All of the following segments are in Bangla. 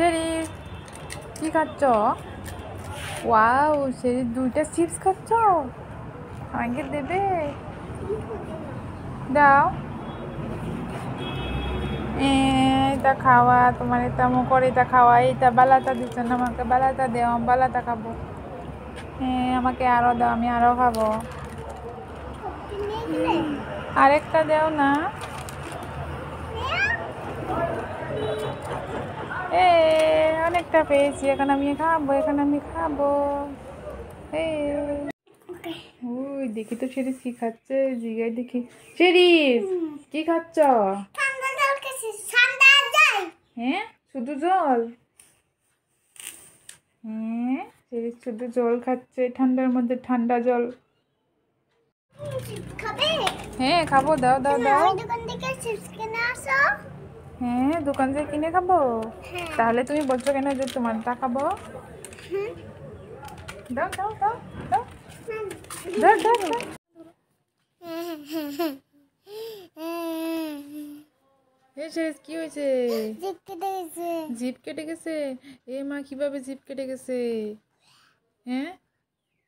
শেরি কি খাচ্ছ? ওয়াও শেরি দুইটা চিপস খাচ্ছ, আমাকে দেবে? দাও। এটা খাওয়া তোমার, এটা মুখর, এটা খাওয়া, এইটা বালাটা দিচ্ছ না আমাকে, বালাটা দেও, বালাটা খাবো। হ্যাঁ আমাকে আরো দাও, আমি আরো খাবো। আরেকটা দেও না। অনেকটা পেয়েছি, এখন আমি খাবো, এখন আমি খাবো। ওই দেখি তো শেরিস কি খাচ্ছে, জিগাই দেখি। শেরিস কি খাচ্ছ? হ্যাঁ শুধু জল? হ্যাঁ শেরিস শুধু জল খাচ্ছে, ঠান্ডার মধ্যে ঠান্ডা জল। হ্যাঁ খাবো, দাও দাও দাও। হ্যাঁ দোকান থেকে কিনে খাবো? তাহলে তুমি বলছো কেন যে তোমারটা খাবো? দাও দাও দাও দাও দাও দাও দাও। কি হয়েছে? জিভ কেটে গেছে? এ মা কিভাবে জিভ কেটে গেছে? হ্যাঁ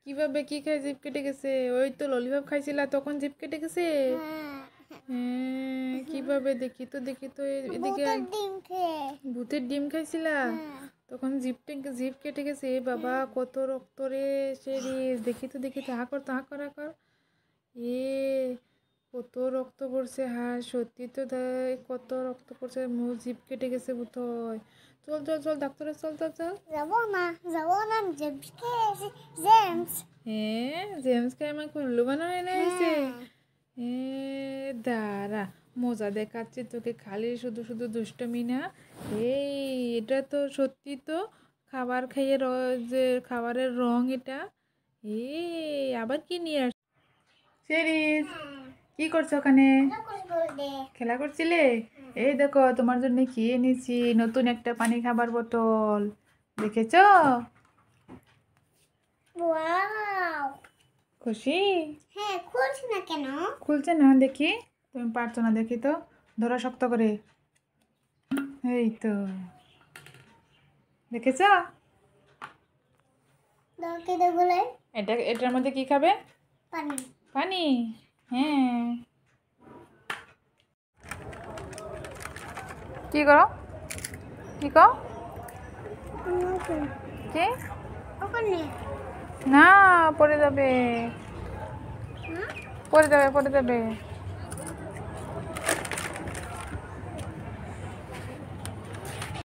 কিভাবে, কি খায় জিভ কেটে গেছে? ওই তো ললিপপ খাইছিলা তখন জিভ কেটে গেছে? হ্যাঁ কিভাবে, দেখি তো দেখি তো। এদিকে ভূতের ডিম খাইছিলা তখন জিভ কেটে গেছে? এ বাবা কত রক্ত রে শেরিস, দেখি তো দেখি তো, হা কর তো, হা কর, হা কর। এ কত রক্ত পড়ছে, হ্যাঁ সত্যি তো কত রক্ত পড়ছে, জিভ কেটে গেছে বোধহয়। চল চল চল ডাক্তারের, চল চল চল। যাবো না হ্যাঁ জেমসকে আমাকে উল্লু বানানো এনে হয়েছে। দাঁড়া মজা দেখাচ্ছি তোকে, খালি শুধু শুধু দুষ্টমি না। এই এটা তো সত্যি তো খাবার খাইয়ে যে খাবারের রং এটা। আবার কি নিয়ে আস? শেরিস কি করছো ওখানে? খেলা করছিলে? এই দেখো তোমার জন্য কি এনেছি, নতুন একটা পানি খাবার বোতল, দেখেছ? খুশি? হ্যাঁ খুলছে না কেন? খুলছে না, দেখি তুমি পারছো না, দেখি তো, ধরো শক্ত করে। এই তো দেখেছ? এটার মধ্যে কি খাবে? পানি। পানি? হ্যাঁ কি করো, কি কর, কি না পড়ে যাবে, পড়ে যাবে, পড়ে যাবে।